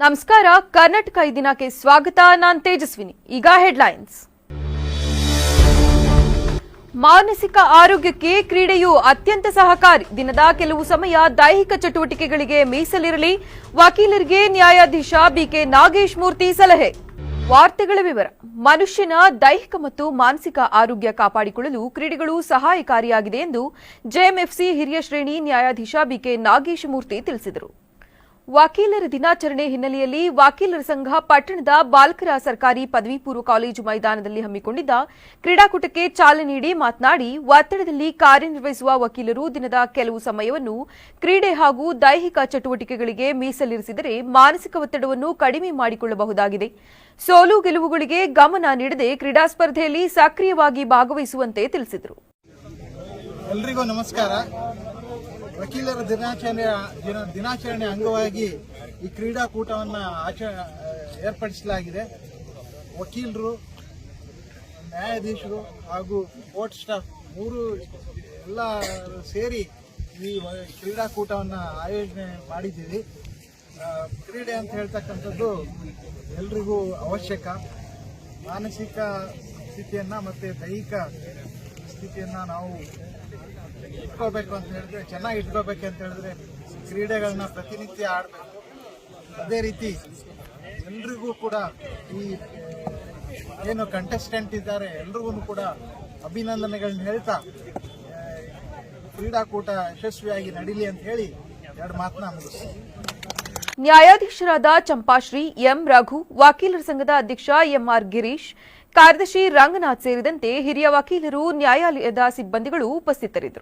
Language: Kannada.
ನಮಸ್ಕಾರ. ಕರ್ನಾಟಕ ಈ ದಿನಕ್ಕೆ ಸ್ವಾಗತ. ನಾನು ತೇಜಸ್ವಿನಿ. ಈಗ ಹೆಡ್ಲೈನ್ಸ್. ಮಾನಸಿಕ ಆರೋಗ್ಯಕ್ಕೆ ಕ್ರೀಡೆಯು ಅತ್ಯಂತ ಸಹಕಾರಿ. ದಿನದ ಕೆಲವು ಸಮಯ ದೈಹಿಕ ಚಟುವಟಿಕೆಗಳಿಗೆ ಮೀಸಲಿರಲಿ. ವಕೀಲರಿಗೆ ನ್ಯಾಯಾಧೀಶ ಬಿಕೆ ನಾಗೇಶ್ ಮೂರ್ತಿ ಸಲಹೆ. ವಾರ್ತೆಗಳ ವಿವರ. ಮನುಷ್ಯನ ದೈಹಿಕ ಮತ್ತು ಮಾನಸಿಕ ಆರೋಗ್ಯ ಕಾಪಾಡಿಕೊಳ್ಳಲು ಕ್ರೀಡೆಗಳು ಸಹಾಯಕಾರಿಯಾಗಿದೆ ಎಂದು ಜೆಎಂಎಫ್ಸಿ ಹಿರಿಯ ಶ್ರೇಣಿ ನ್ಯಾಯಾಧೀಶ ಬಿಕೆ ನಾಗೇಶ್ ಮೂರ್ತಿ ತಿಳಿಸಿದರು. ವಕೀಲರ ದಿನಾಚರಣೆ ಹಿನ್ನೆಲೆಯಲ್ಲಿ ವಕೀಲರ ಸಂಘ ಪಟ್ಟಣದ ಬಾಲಕರ ಸರ್ಕಾರಿ ಪದವಿ ಪೂರ್ವ ಕಾಲೇಜು ಮೈದಾನದಲ್ಲಿ ಹಮ್ಮಿಕೊಂಡಿದ್ದ ಕ್ರೀಡಾಕೂಟಕ್ಕೆ ಚಾಲನೆ ನೀಡಿ ಮಾತನಾಡಿ, ಒತ್ತಡದಲ್ಲಿ ಕಾರ್ಯನಿರ್ವಹಿಸುವ ವಕೀಲರು ದಿನದ ಕೆಲವು ಸಮಯವನ್ನು ಕ್ರೀಡೆ ಹಾಗೂ ದೈಹಿಕ ಚಟುವಟಿಕೆಗಳಿಗೆ ಮೀಸಲಿರಿಸಿದರೆ ಮಾನಸಿಕ ಒತ್ತಡವನ್ನು ಕಡಿಮೆ ಮಾಡಿಕೊಳ್ಳಬಹುದಾಗಿದೆ. ಸೋಲು ಗೆಲುವುಗಳಿಗೆ ಗಮನ ನೀಡದೆ ಕ್ರೀಡಾ ಸ್ಪರ್ಧೆಯಲ್ಲಿ ಸಕ್ರಿಯವಾಗಿ ಭಾಗವಹಿಸುವಂತೆ ತಿಳಿಸಿದರು. ಎಲ್ರಿಗೂ ನಮಸ್ಕಾರ. ವಕೀಲರ ದಿನಾಚರಣೆ ಅಂಗವಾಗಿ ಈ ಕ್ರೀಡಾಕೂಟವನ್ನು ಏರ್ಪಡಿಸಲಾಗಿದೆ. ವಕೀಲರು, ನ್ಯಾಯಾಧೀಶರು ಹಾಗೂ ಕೋರ್ಟ್ ಸ್ಟಾಫ್ ಮೂರು ಎಲ್ಲ ಸೇರಿ ಈ ಕ್ರೀಡಾಕೂಟವನ್ನು ಆಯೋಜನೆ ಮಾಡಿದ್ದೀವಿ. ಕ್ರೀಡೆ ಅಂತ ಹೇಳ್ತಕ್ಕಂಥದ್ದು ಎಲ್ರಿಗೂ ಅವಶ್ಯಕ. ಮಾನಸಿಕ ಸ್ಥಿತಿಯನ್ನು ಮತ್ತು ದೈಹಿಕ ಸ್ಥಿತಿಯನ್ನು ನಾವು ಇಟ್ಕೋಬೇಕು ಅಂತ ಹೇಳಿದ್ರೆ, ಚೆನ್ನಾಗಿ ಇಟ್ಕೋಬೇಕು ಅಂತ ಹೇಳಿದ್ರೆ ಕ್ರೀಡೆಗಳನ್ನ ಪ್ರತಿನಿತ್ಯ ಆಡಬೇಕು. ಅದೇ ರೀತಿ ಎಲ್ರಿಗೂ ಕೂಡ ಈ ಏನು ಕಂಟೆಸ್ಟೆಂಟ್ ಇದ್ದಾರೆ ಎಲ್ರಿಗೂ ಕೂಡ ಅಭಿನಂದನೆಗಳನ್ನ ಹೇಳ್ತಾ ಕ್ರೀಡಾಕೂಟ ಯಶಸ್ವಿಯಾಗಿ ನಡೀಲಿ ಅಂತ ಹೇಳಿ ಎರಡು ಮಾತನ್ನ ಮುಗಿಸ್ತೀನಿ. ನ್ಯಾಯಾಧೀಶರಾದ ಚಂಪಾಶ್ರೀ, ಎಂ ರಘು, ವಕೀಲರ ಸಂಘದ ಅಧ್ಯಕ್ಷ ಎಂಆರ್ ಗಿರೀಶ್, ಕಾರ್ಯದರ್ಶಿ ರಂಗನಾಥ್ ಸೇರಿದಂತೆ ಹಿರಿಯ ವಕೀಲರು, ನ್ಯಾಯಾಲಯದ ಸಿಬ್ಬಂದಿಗಳು ಉಪಸ್ಥಿತರಿದ್ದರು.